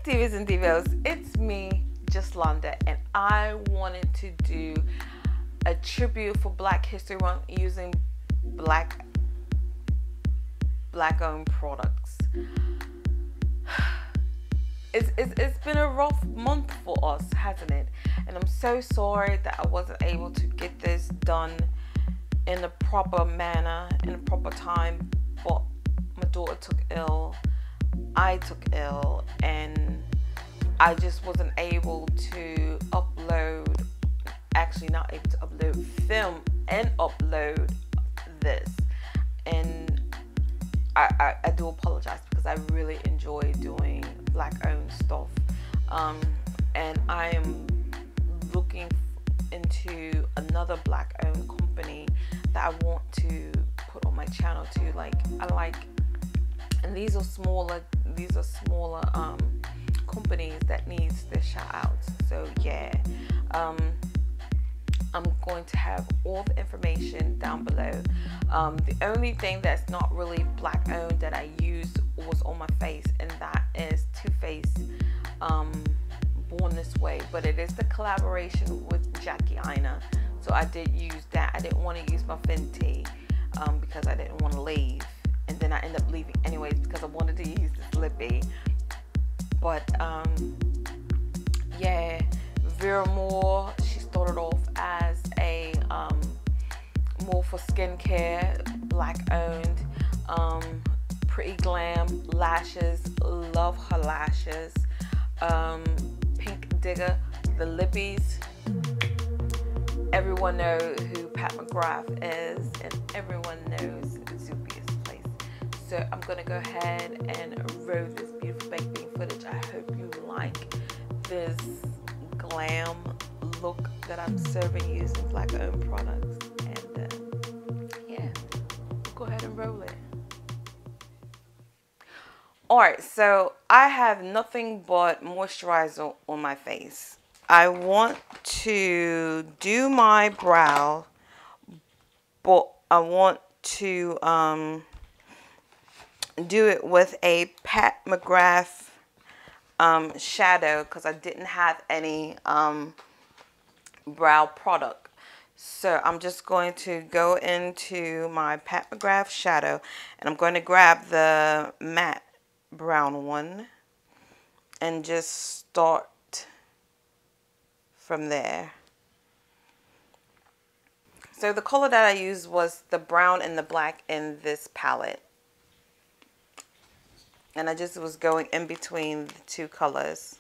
Divas and Divos, it's me, just Londa, and I wanted to do a tribute for Black History Month using black owned products. It's been a rough month for us, hasn't it? And I'm so sorry that I wasn't able to get this done in a proper manner, in a proper time, but my daughter took ill, I took ill, and I just wasn't able to upload, actually not able to upload, film and upload this. And I do apologize because I really enjoy doing black owned stuff. And I am looking into another black owned company that I want to put on my channel too. And these are smaller companies that needs their shout outs. So yeah, I'm going to have all the information down below. The only thing that's not really black owned that I used was on my face, and that is Too Faced Born This Way, but it is the collaboration with Jackie Aina, so I did use that. I didn't want to use my Fenty because I didn't want to leave, and then I ended up leaving anyways because I wanted to use this lippy. But yeah, Vera Moore, she started off as a more for skincare, black owned. Pretty Glam lashes, love her lashes. PNK Digger, the lippies. Everyone knows who Mcgrath is, and everyone knows Juvia's place. So I'm gonna go ahead and roll this beautiful baking footage. I hope you like this glam look that I'm serving using black owned products. And yeah, go ahead and roll it. Alright, so I have nothing but moisturizer on my face. I want to do my brow, but I want to do it with a Mcgrath shadow because I didn't have any brow product. So I'm just going to go into my Mcgrath shadow, and I'm going to grab the matte brown one and just start from there. So the color that I used was the brown and the black in this palette, and I just was going in between the two colors.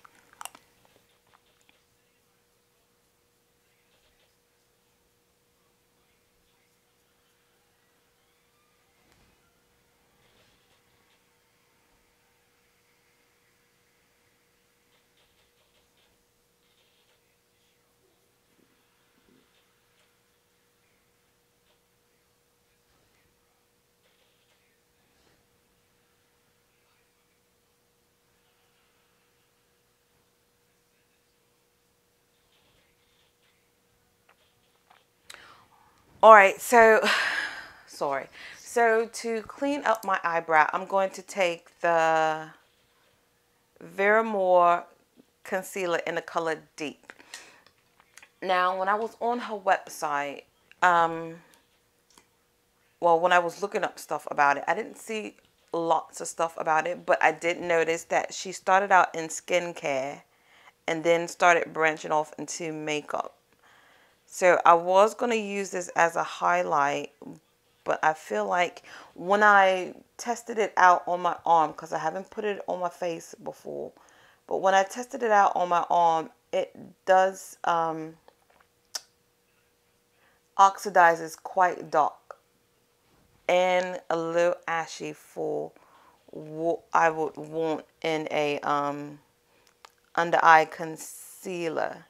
Alright, so, sorry. So to clean up my eyebrow, I'm going to take the Vera Moore concealer in the color Deep. Now, when I was on her website, well, when I was looking up stuff about it, I didn't see lots of stuff about it, but I did notice that she started out in skincare and then started branching off into makeup. So I was going to use this as a highlight, but I feel like when I tested it out on my arm, because I haven't put it on my face before, but when I tested it out on my arm, it does oxidizes quite dark and a little ashy for what I would want in a under eye concealer.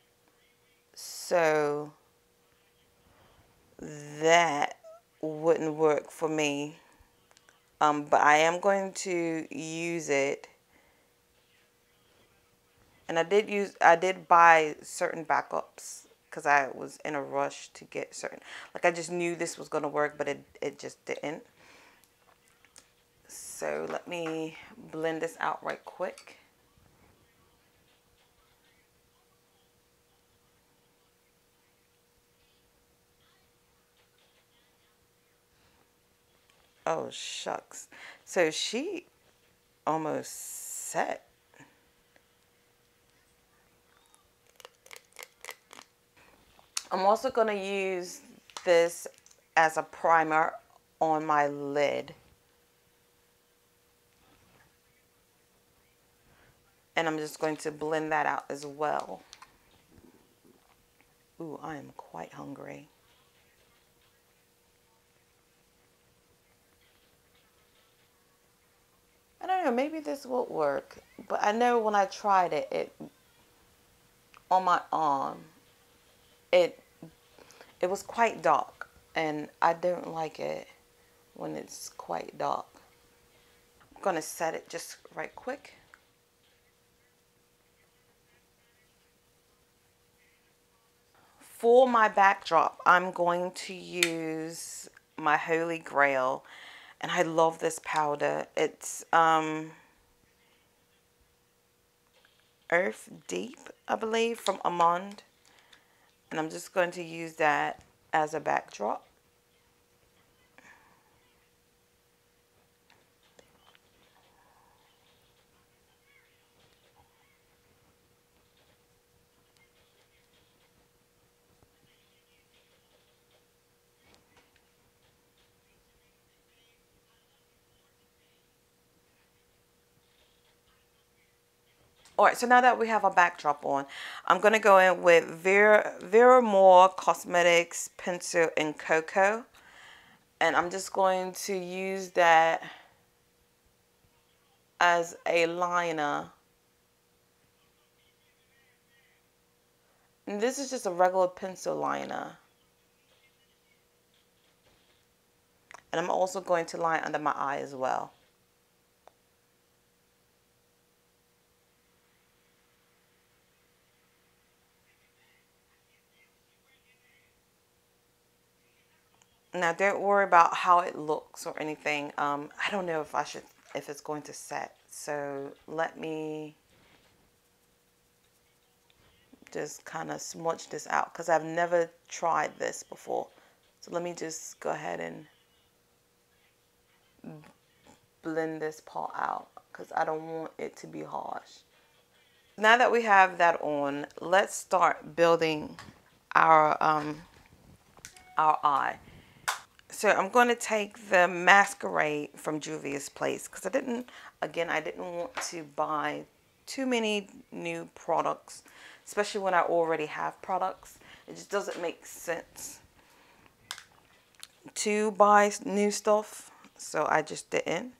So that wouldn't work for me, but I am going to use it, and I did buy certain backups because I was in a rush to get certain, like I just knew this was going to work, but it just didn't. So let me blend this out right quick. Oh, shucks. So she almost set. I'm also going to use this as a primer on my lid. And I'm just going to blend that out as well. Ooh, I am quite hungry. I don't know, maybe this will work. But I know when I tried it, on my arm, it was quite dark. And I don't like it when it's quite dark. I'm going to set it just right quick. For my backdrop, I'm going to use my Holy Grail. And I love this powder. It's Earth Deep, I believe, from Iman. And I'm just going to use that as a backdrop. Alright, so now that we have a backdrop on, I'm going to go in with Vera Cosmetics Pencil in Cocoa. And I'm just going to use that as a liner. And this is just a regular pencil liner. And I'm also going to line under my eye as well. Now don't worry about how it looks or anything. I don't know if it's going to set. So let me just kind of smudge this out because I've never tried this before. So let me just go ahead and blend this part out because I don't want it to be harsh. Now that we have that on, let's start building our eye. So I'm going to take the Masquerade from Juvia's Place because I didn't want to buy too many new products, especially when I already have products. It just doesn't make sense to buy new stuff, so I just didn't.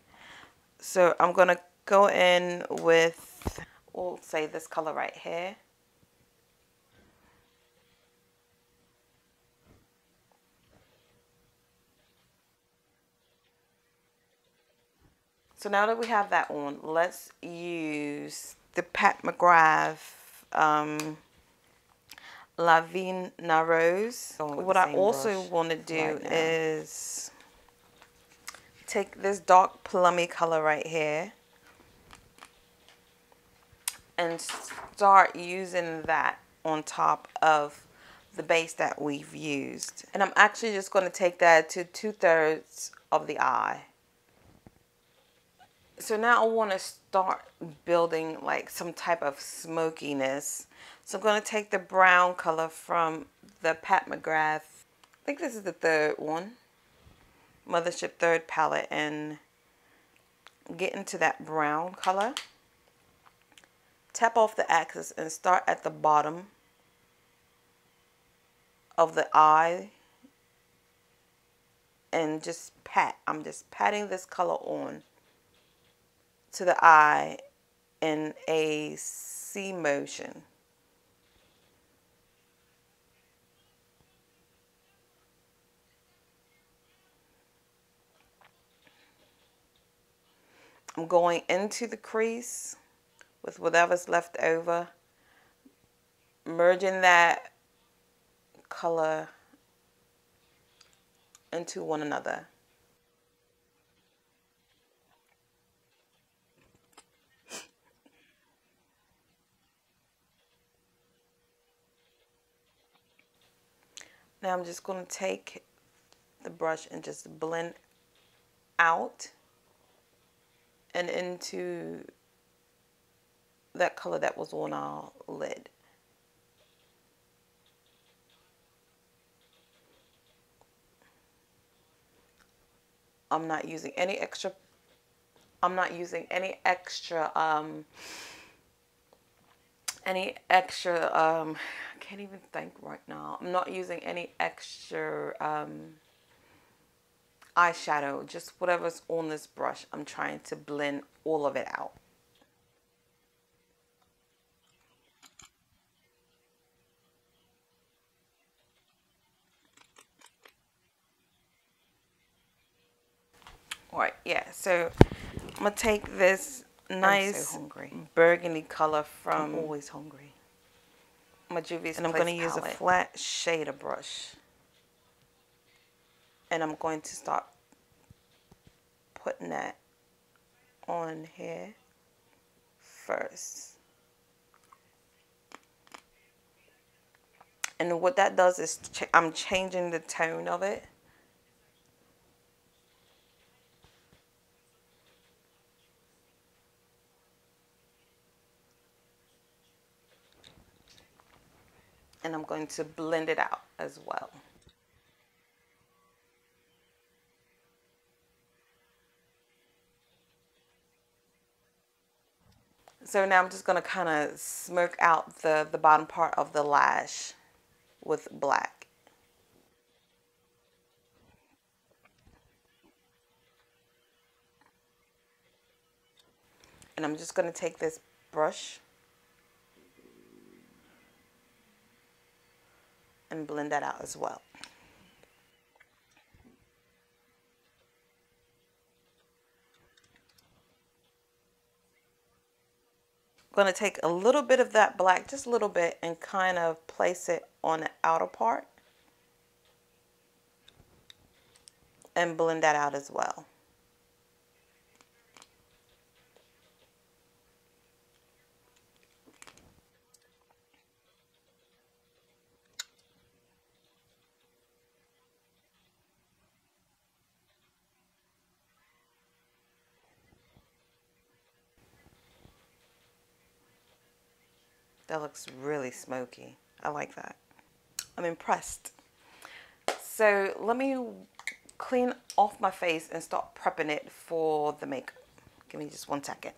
So I'm going to go in with, we'll say this color right here. So now that we have that on, let's use the Mcgrath Liner Rose. What I also want to do is take this dark plummy color right here and start using that on top of the base that we've used. And I'm actually just going to take that to 2/3 of the eye. So now I want to start building like some type of smokiness. So I'm going to take the brown color from the Mcgrath. I think this is the third one. Mothership third palette, and get into that brown color. Tap off the axis and start at the bottom of the eye. And just pat. I'm just patting this color on to the eye in a C motion. I'm going into the crease with whatever's left over, merging that color into one another. Now I'm just going to take the brush and just blend out and into that color that was on our lid. I'm not using any extra, I'm not using any extra, I can't even think right now. I'm not using any extra eyeshadow, just whatever's on this brush. I'm trying to blend all of it out. All right, yeah, so I'm gonna take this nice burgundy color from, I'm always hungry. my Juvia's And I'm Place going to use a palette. flat shader brush. And I'm going to start putting that on here first. And what that does is I'm changing the tone of it. And I'm going to blend it out as well. So now I'm just going to kind of smoke out the bottom part of the lash with black. And I'm just going to take this brush and blend that out as well. I'm going to take a little bit of that black, just a little bit, and kind of place it on the outer part and blend that out as well. That looks really smoky. I like that. I'm impressed. So let me clean off my face and start prepping it for the makeup. Give me just 1 second.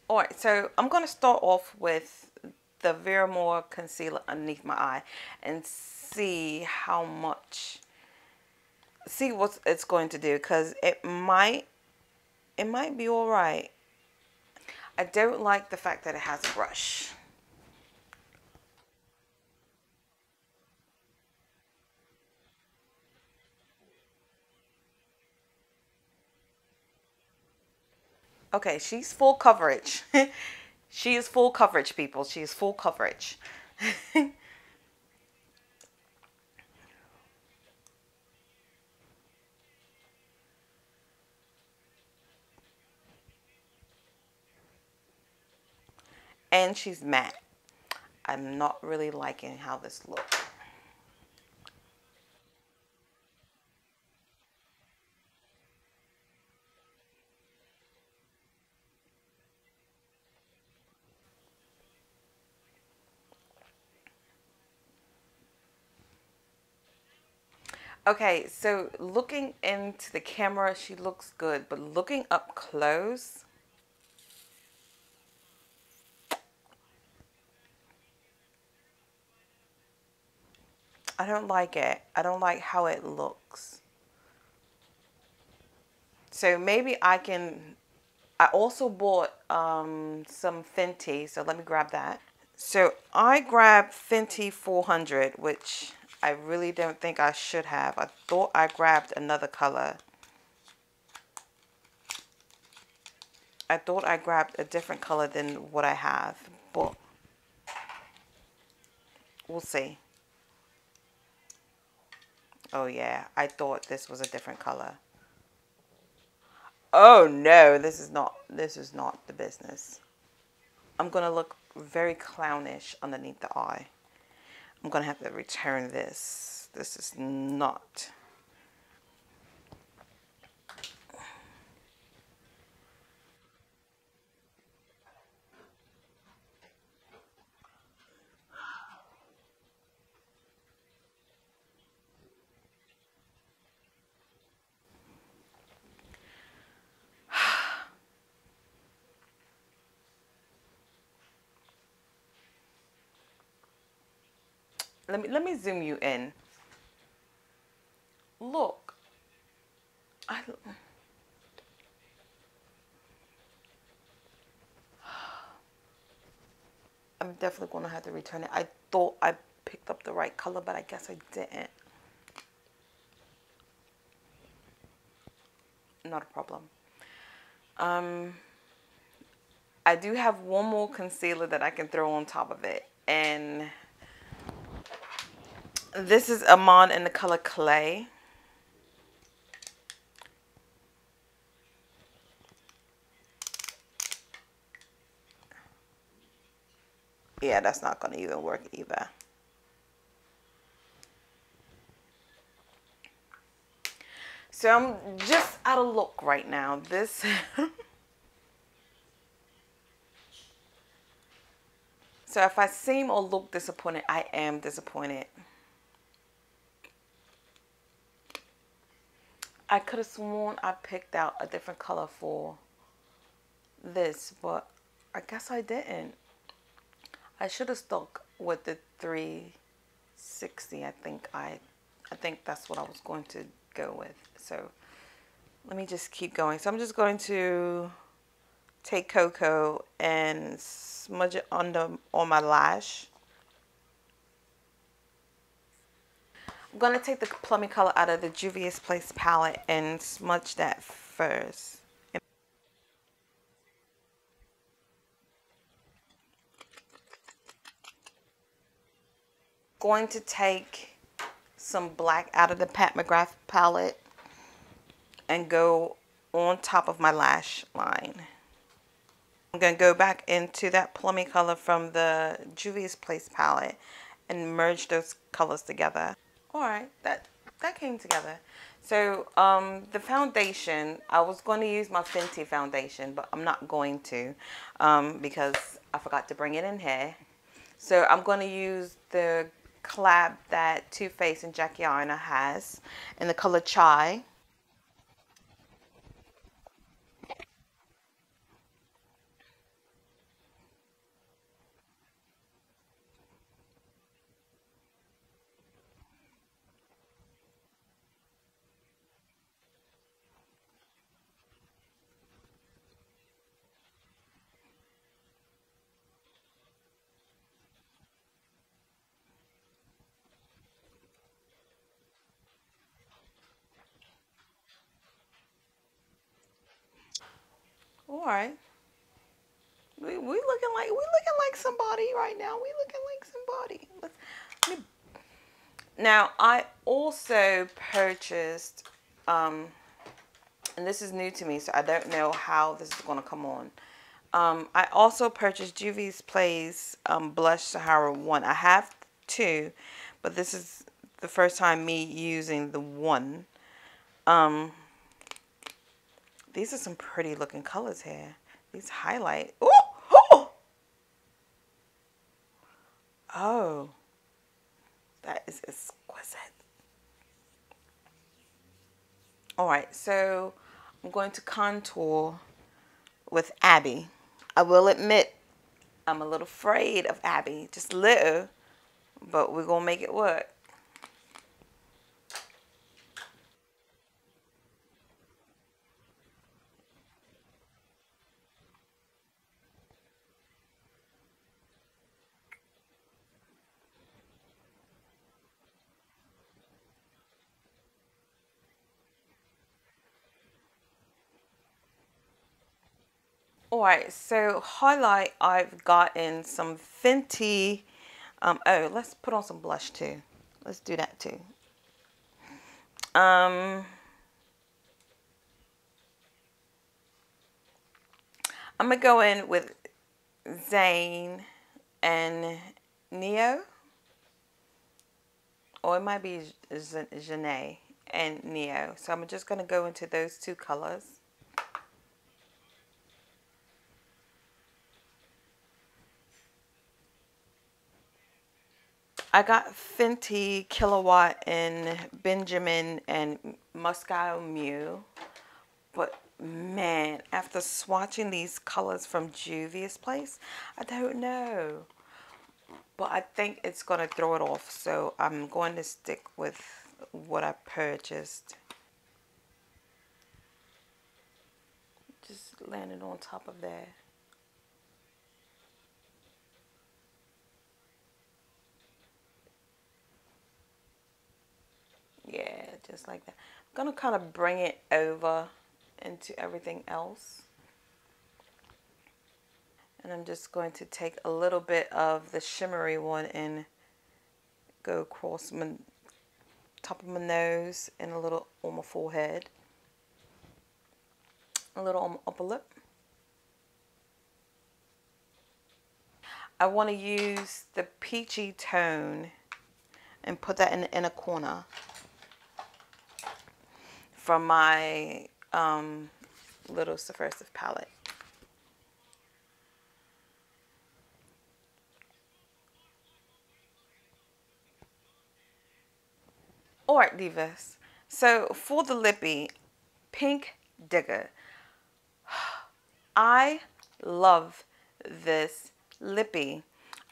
Alright, so I'm going to start off with the Vera concealer underneath my eye and see how much, see what it's going to do, because it might be alright. I don't like the fact that it has a brush. Okay, she's full coverage. She is full coverage, people. She is full coverage. And she's matte. I'm not really liking how this looks. Okay, so looking into the camera, she looks good, but looking up close, I don't like it. I don't like how it looks. So maybe I can, I also bought some Fenty, so let me grab that. So I grabbed Fenty 400, which I really don't think I should have. I thought I grabbed another color. I thought I grabbed a different color than what I have, but we'll see. Oh yeah, I thought this was a different color. Oh no, this is not the business. I'm gonna look very clownish underneath the eye. I'm gonna have to return this. This is not. let me zoom you in. Look. I'm definitely going to have to return it. I thought I picked up the right color, but I guess I didn't. Not a problem. I do have one more concealer that I can throw on top of it. And this is Iman in the color Clay. Yeah, that's not going to even work either. So I'm just out of luck right now. This... So if I seem or look disappointed, I am disappointed. I could have sworn I picked out a different color for this, but I guess I didn't. I should have stuck with the 360. I think that's what I was going to go with. So let me just keep going. So I'm just going to take Cocoa and smudge it on my lash. I'm going to take the plummy color out of the Juvia's Place palette and smudge that first. Going to take some black out of the Mcgrath palette and go on top of my lash line. I'm going to go back into that plummy color from the Juvia's Place palette and merge those colors together. Alright, that came together. So the foundation, I was going to use my Fenty foundation, but I'm not going to because I forgot to bring it in here. So I'm going to use the collab that Too Faced and Jackie Aina has in the color Chai. All right. We looking like somebody right now. We looking like somebody. Now I also purchased and this is new to me, so I don't know how this is going to come on. I also purchased Juvia's Place Blush Saharan 1. I have 2, but this is the first time me using the 1. These are some pretty looking colors here. These highlight. Ooh! Oh! Oh. That is exquisite. Alright, so I'm going to contour with Abby. I will admit, I'm a little afraid of Abby. Just a little. But we're going to make it work. Alright, so highlight, I've gotten some Fenty. Oh, let's put on some blush too. Let's do that too. I'm going to go in with Zane and Neo. Or it might be Janae and Neo. So I'm just going to go into those 2 colors. I got Fenty Kilowatt in Benjamin and Moscow Mew. But man, after swatching these colors from Juvia's Place, I don't know. but I think it's gonna throw it off, so I'm going to stick with what I purchased. Just landed on top of there. Yeah, just like that. I'm gonna kind of bring it over into everything else. And I'm just going to take a little bit of the shimmery one and go across my top of my nose and a little on my forehead. A little on my upper lip. I want to use the peachy tone and put that in the inner corner from my little Subversive palette. Alright, divas. So for the lippy, PNK Digger. I love this lippy.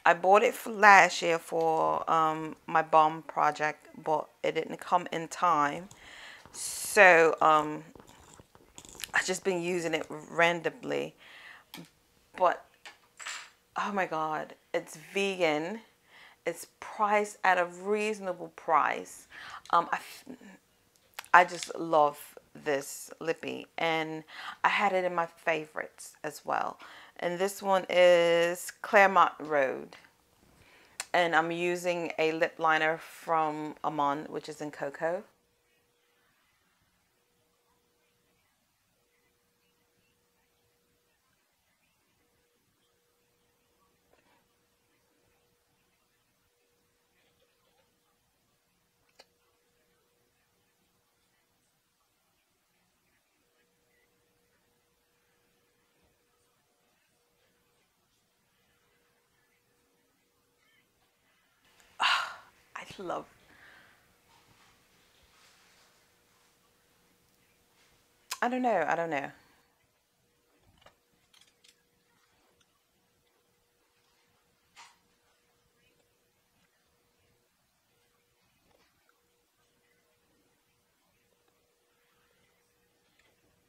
I bought it for last year for my bomb project, but it didn't come in time. So I've just been using it randomly. But oh my god, it's vegan. It's priced at a reasonable price. I just love this lippy, and I had it in my favorites as well. And this one is Clairmont Road, and I'm using a lip liner from Iman, which is in Cocoa. I love. I don't know. I don't know.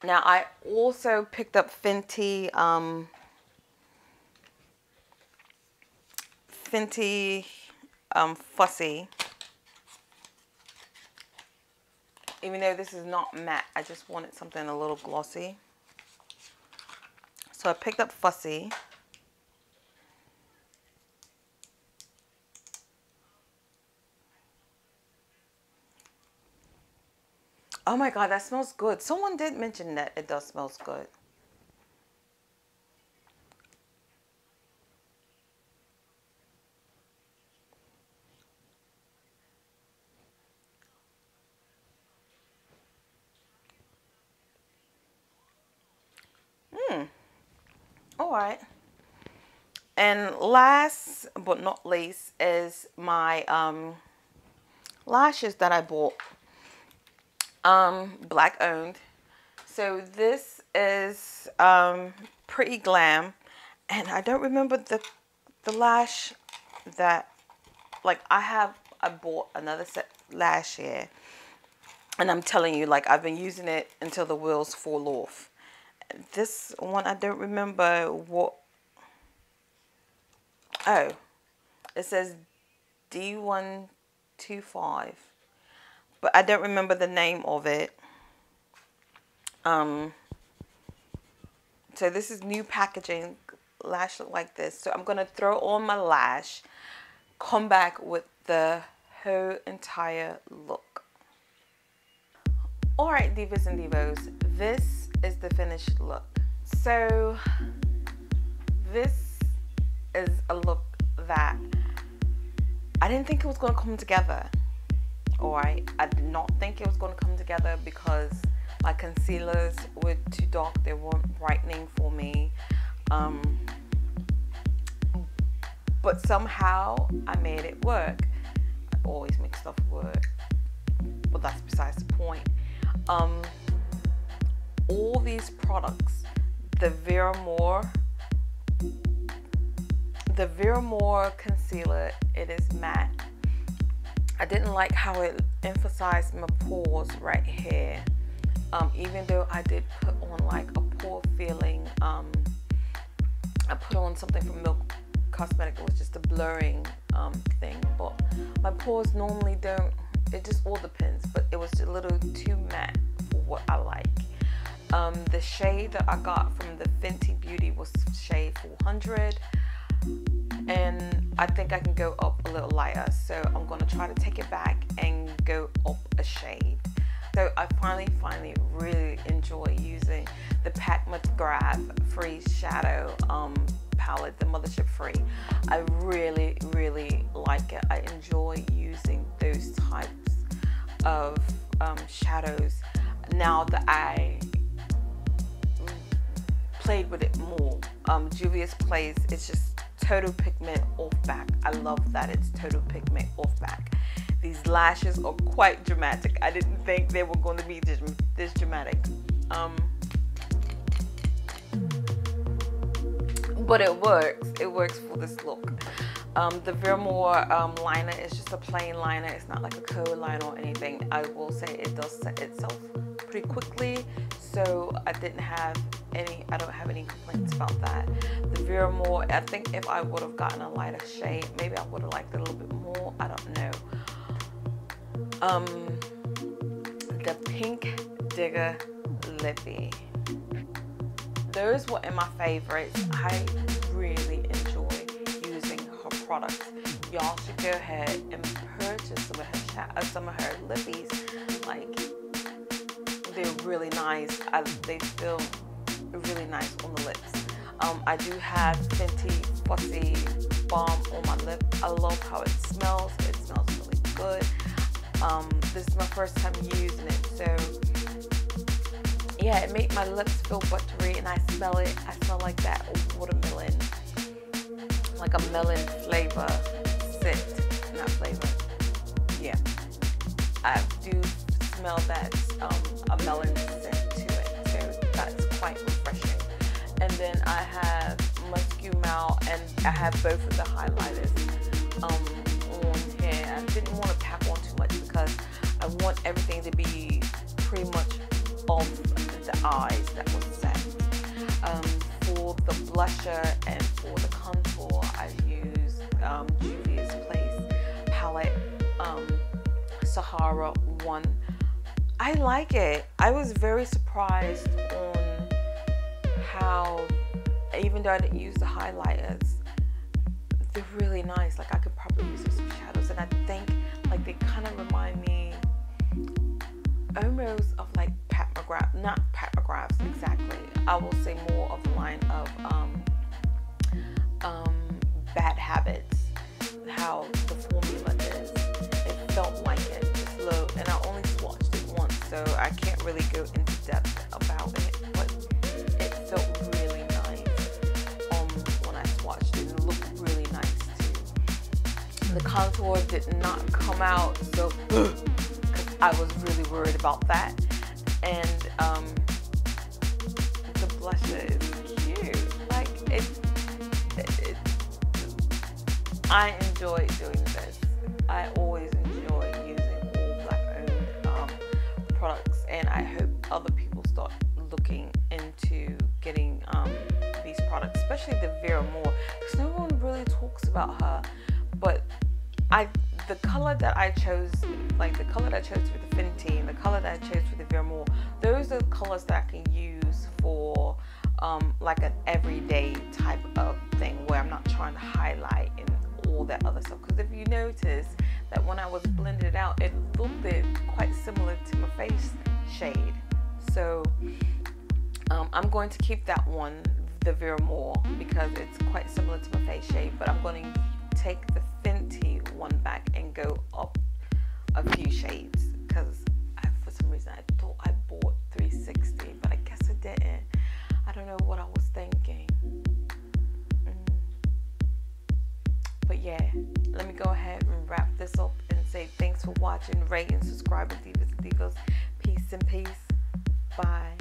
Now I also picked up Fenty Fussy. Even though this is not matte, I just wanted something a little glossy. So I picked up Fussy. Oh my god, that smells good. Someone did mention that it does smell good. Alright. And last but not least is my lashes that I bought. Black owned. So this is Pretti Glam, and I don't remember the lash that, like, I bought another set last year, and I'm telling you, like, I've been using it until the wheels fall off. This one I don't remember what. Oh, it says D125, but I don't remember the name of it. So this is new packaging. Lash look like this. So I'm gonna throw on my lash, come back with the whole entire look. Alright, divas and divos, this is the finished look. So this is a look that I didn't think it was going to come together. Alright, I did not think it was going to come together because my concealers were too dark. They weren't brightening for me. But somehow I made it work. I always make stuff work, but that's besides the point. All these products, the Vera the Vera concealer, it is matte. I didn't like how it emphasized my pores right here. Even though I did put on like a pore feeling, I put on something from Milk Cosmetics. It was just a blurring thing, but my pores normally don't. It just all depends, but it was a little too matte for what I like. The shade that I got from the Fenty Beauty was shade 400, and I think I can go up a little lighter, so I'm going to try to take it back and go up a shade. So I finally really enjoy using the Mcgrath Free Shadow palette, the Mothership Free. I really like it. I enjoy using those types of shadows now that I played with it more. Juvia's Place, it's just total pigment off back. I love that it's total pigment off back. These lashes are quite dramatic. I didn't think they were going to be this dramatic. But it works. It works for this look. The Vera liner is just a plain liner. It's not like a co-liner or anything. I will say it does set itself pretty quickly, so I don't have any complaints about that. The Vera I think if I would have gotten a lighter shade, maybe I would have liked it a little bit more. I don't know. The PNK Digger lippy. Those were in my favorites. I really enjoy using her products. Y'all should go ahead and purchase some of her lippies. Like, they're really nice. They feel really nice on the lips. I do have Fenty Fussy Balm on my lip. I love how it smells. It smells really good. This is my first time using it, so yeah, it made my lips feel buttery, and I smell it. I smell like that watermelon, like a melon flavor scent, not flavor. Yeah, I do smell that a melon scent to it, so that's quite refreshing. And then I have Masquerade, and I have both of the highlighters on here. I didn't want to pack on too much because I want everything to be pretty much off the eyes that was set. For the blusher and for the contour, I use Juvia's Place palette, Saharan 1. I like it. I was very surprised on how, even though I didn't use the highlighters, they're really nice. Like, I could probably use some shadows, and I think like they kind of remind me almost of like Mcgrath, not Mcgrath's exactly. I will say more of the line of Bad Habits, how the formula is. It felt like it, just low, and I only swatched it once, so I can't really go into depth about it, but it felt really nice when I swatched it. It looked really nice too. The contour did not come out, so I was really worried about that. And the blusher is cute. Like, I enjoy doing this. I always enjoy using all black-owned products, and I hope other people start looking into getting these products, especially the Vera because no one really talks about her. But the color that I chose, like the color that I chose for the Fenty and the color that I chose for the Vera those are the colors that I can use for like an everyday type of thing, where I'm not trying to highlight and all that other stuff. Because if you notice that when I was blending it out, it looked quite similar to my face shade. So I'm going to keep that one, the Vera because it's quite similar to my face shade, but I'm going to take the Fenty one back and go up a few shades, because for some reason I thought I bought 360, but I guess I didn't. I don't know what I was thinking. But yeah, let me go ahead and wrap this up and say thanks for watching, rate and subscribe to Divas and Divos. Peace and peace. Bye.